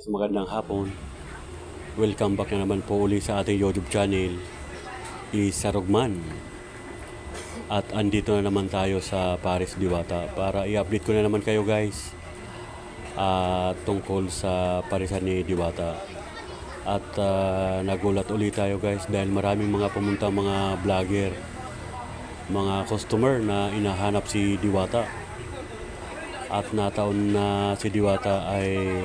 magandang hapon. Welcome back na naman po uli sa ating YouTube channel, Isarugman. At andito na naman tayo sa Paris Diwata para i-update ko na naman kayo guys tungkol sa parisan ni Diwata. At nagulat ulit tayo guys dahil maraming mga pumunta mga vlogger, mga customer na inahanap si Diwata. At nataon na si Diwata ay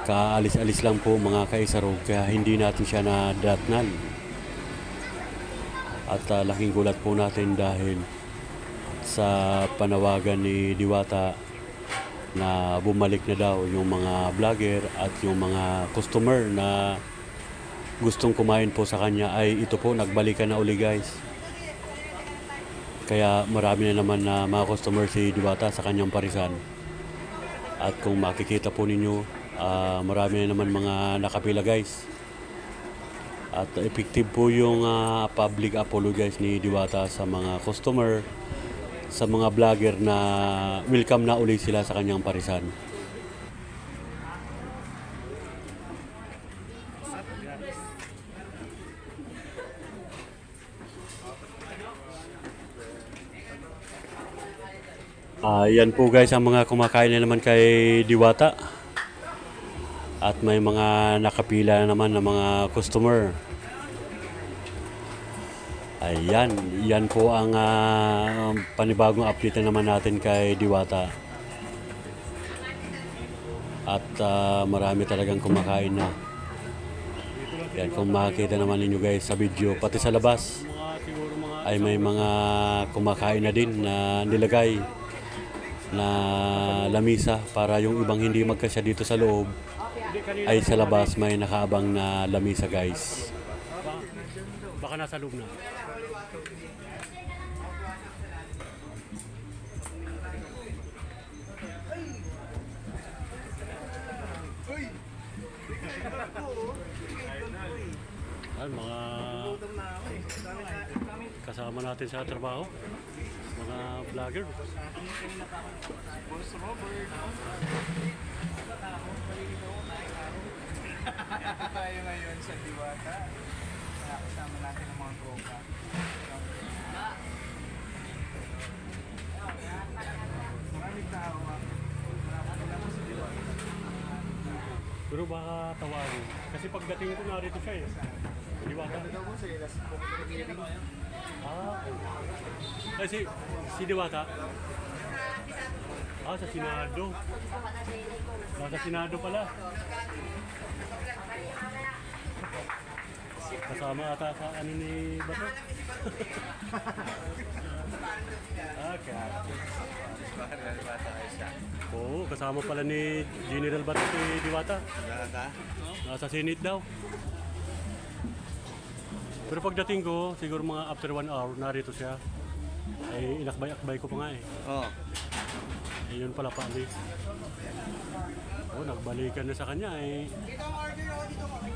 kaalis-alis lang po mga kaisarog, kaya hindi natin siya nadatnan. At laking gulat po natin dahil sa panawagan ni Diwata na bumalik na daw yung mga vlogger at yung mga customer na gustong kumain po sa kanya ay ito po, nagbalikan na uli guys. Kaya marami na naman na mga customer si Diwata sa kanyang parisan. At kung makikita po ninyo, marami na naman mga nakapila guys. At effective po yung public apologize ni Diwata sa mga customer, sa mga vlogger na welcome na uli sila sa kanyang parisan. Yan po guys ang mga kumakain na naman kay Diwata. At may mga nakapila na naman ng mga customer. Ayan, yan po ang panibagong update na naman natin kay Diwata. At marami talagang kumakain na. Yan, kung makikita naman ninyo guys sa video, pati sa labas ay may mga kumakain na din na nilagay na lamisa para yung ibang hindi magkasya dito sa loob ay sa labas may nakaabang na lamisa guys. Baka nasa loob na. Ay, mga kasama natin sa trabaho, mga vlogger. Boss Robert. Tayo ngayon sa Diwata. Kasama natin ang mga tropa. Maraming tao. Pero baka tawagin. Kasi pagdating ko narito siya eh. Diwata. Ay, si Diwata. Sa Senado. Sa Senado pala. Kasama ata sa ano ni Bato. Okay. Oo, kasama pala ni General Bato si Diwata. Nasa Senate daw. Pero pagdating ko, siguro mga after 1 hour, narito siya. Ay, inakbay-akbay ko pa nga eh. Oo. Yun pala paalis. Nagbalikan na sa kanya eh.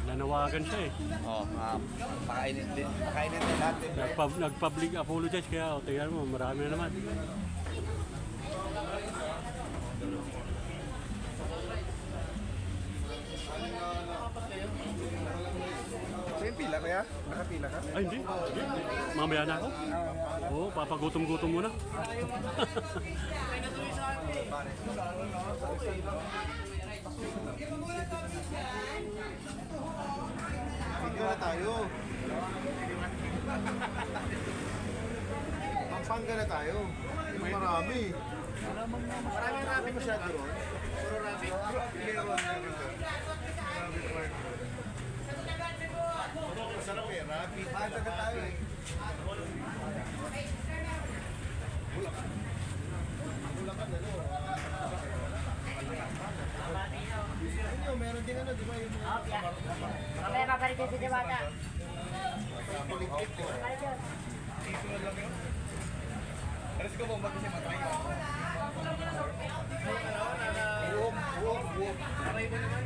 Nanawagan siya eh. Pakainin din natin. Nag-public apologize kaya tingnan mo, marami na naman. Pila kaya? Nakapila ka? Ay hindi. Mamaya na ako. Oo, papagutom-gutom muna. Video na tayo. Pampanga na tayo. Marami. Maraming rabi masyado ron. Puro rabi. Masarap eh, rabi. Paano na tayo eh. Bulacan na no. Meron din ano, di ba yung Mamaya babalik din si Diwata. Alas ko bang mag-isip matay ka? Buwok. Aray mo naman.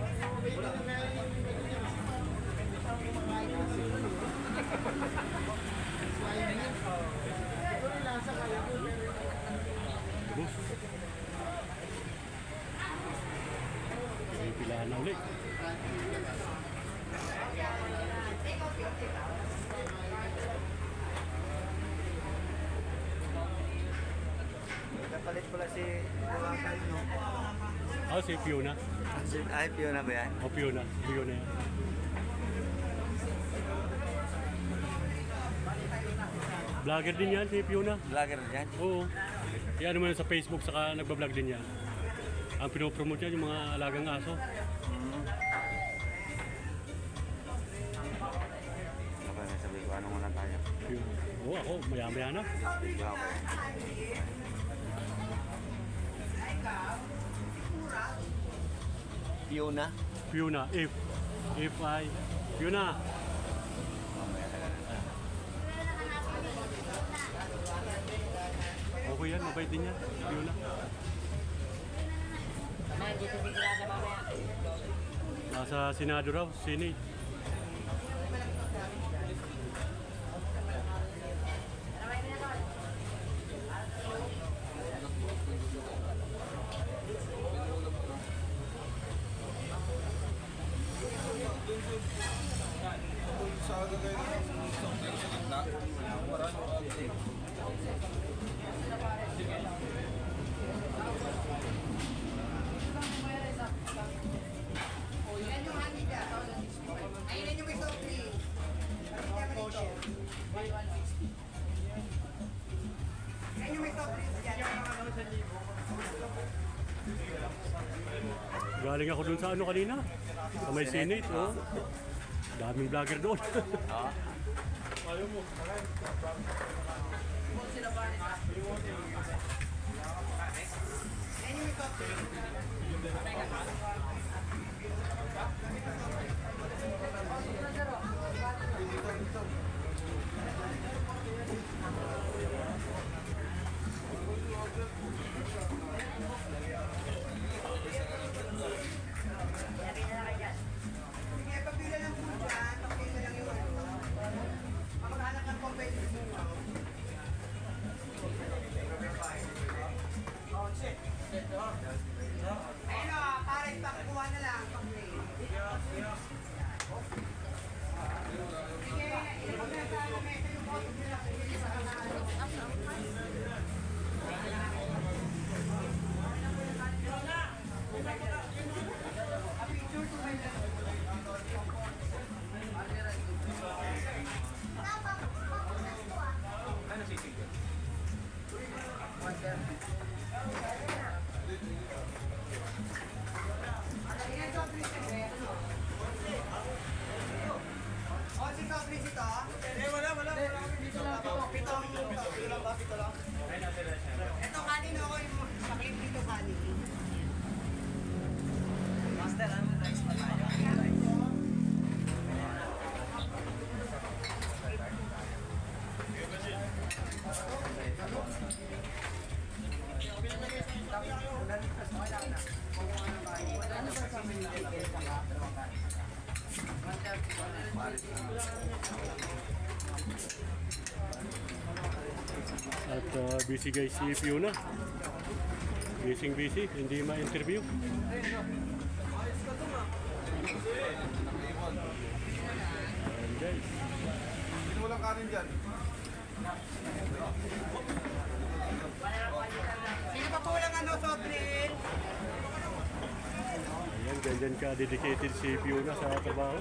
pipilahan na ulit. Nagpalit pala si Diwakay, no? Oh, si Fiona. Ay, Fiona ba yan? O Fiona. Fiona yan. Vlogger din yan si Fiona. Vlogger yan? Oo. Yan naman sa Facebook saka nagbablog din yan. Ang pinopromote niya yung mga alagang aso. Ako na sabi ko, ano muna tayo? Oo, ako maya-maya na. Diwakay. Fiona? Fiona, if I, Fiona. Okay yan, mabait din yan, Fiona. Mamaya, dito sigurado mamaya. Nasa Senado raw, Senate. Ayun yung may softly. Ayun yung may softly. Galing ako dun sa ano kanina, sa may Senate, oh. Daming vlogger doon. Ayun yung may softly. Sige, pagpila lang po dyan. Pagpila lang yung ano. Maghanap ng competition mo. Ayun o, parang pakukuha na lang. Sige, ilagay na sa mesa yung boto nila. Oh, si Sofris ito? Wala. Pito lang. Ito kanin ako yung paklip dito kanin. Master, ano rice pa tayo? At busy guys si Fiona. Busy, hindi ma-interview. Ayan guys. Sino walang kanin dyan? Sino pa po lang ano, Sofrin? Ayan, ganyan ka dedicated si Fiona sa trabaho.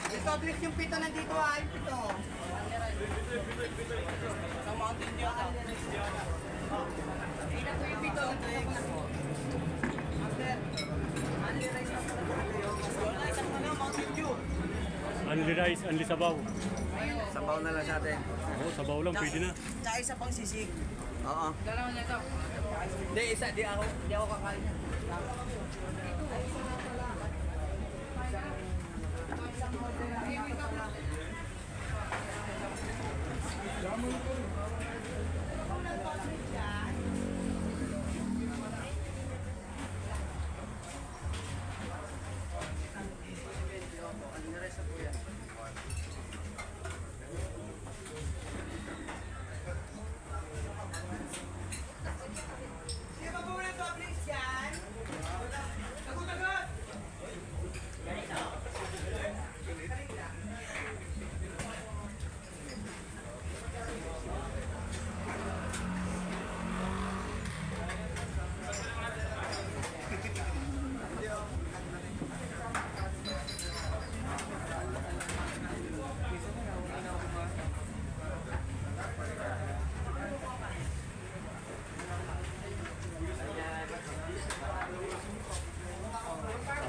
Si Sofrin yung pito nandito ay pito. Sa Mountain Dew ako. Ito po yung pito. Master, only rice ako na tayo. Wala isang ano, Mountain Dew. Only rice, only sabaw. Sabaw na lang sa atin. Oo, sabaw lang, pwede na. Tsaka isa pang sisig. Oo. Dalawa na ito. Hindi, isa. Di ako kakain. Sino pa po ng soft drinks dyan?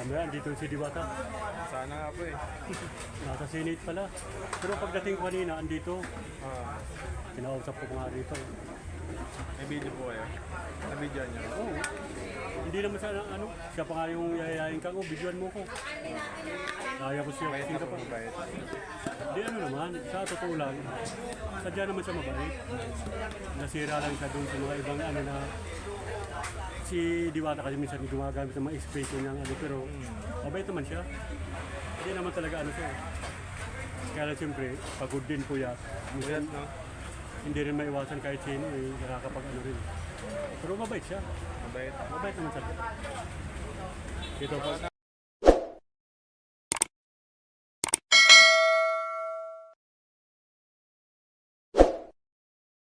Mamaya, andito si Diwata. Sana nga po eh. Nasa Senate pala. Pero pagdating ko kanina, andito. Ah, Kinausap ko nga rito. may video po kayo. Na-video niyo. Oo. Hindi naman siya, ano, siya pa nga yung yayayain ka, videoan mo ko. Kaya ko siya, Bayad kasi na ka po, pa. bayad. Hindi ano naman, sa totoo lang, sadya naman siya mabait. Nasira lang siya doon sa mga ibang ano na si Diwata kasi minsan gumagamit ng mga expression niyang ano, pero mabait naman siya. Hindi naman talaga ano siya. Kaya lang siyempre, pagod din po yan. Bayad, no? Hindi rin maiwasan kahit sino eh, nakakapag ano rin. Pero mabait siya. Mabait. Mabait naman siya. Dito po.